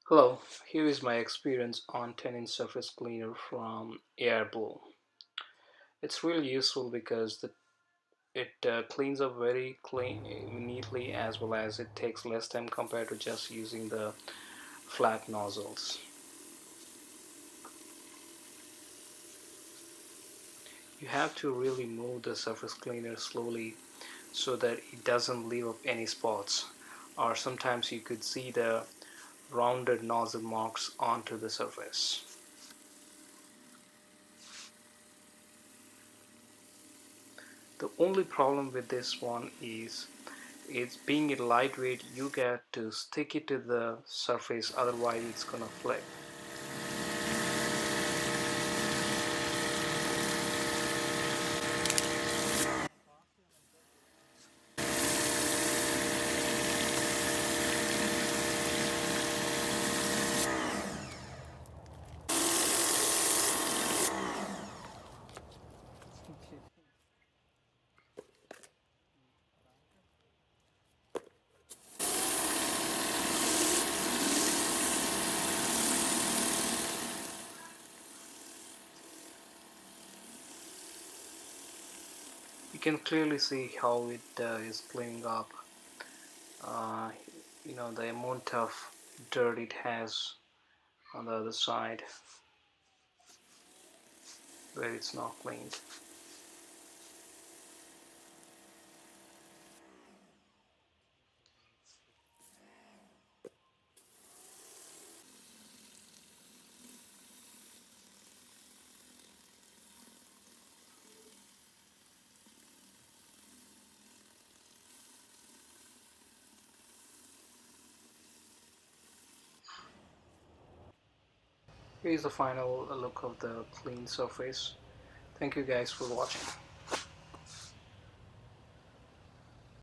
Hello, here is my experience on 10-inch surface cleaner from Airblue. It's really useful because it cleans up very neatly, as well as it takes less time compared to just using the flat nozzles. You have to really move the surface cleaner slowly so that it doesn't leave up any spots, or sometimes you could see the rounded nozzle marks onto the surface. The only problem with this one is it's being it lightweight, you get to stick it to the surface, otherwise it's gonna flip. You can clearly see how it is cleaning up. uh, the amount of dirt it has on the other side where it's not cleaned. Here's the final look of the clean surface. Thank you guys for watching.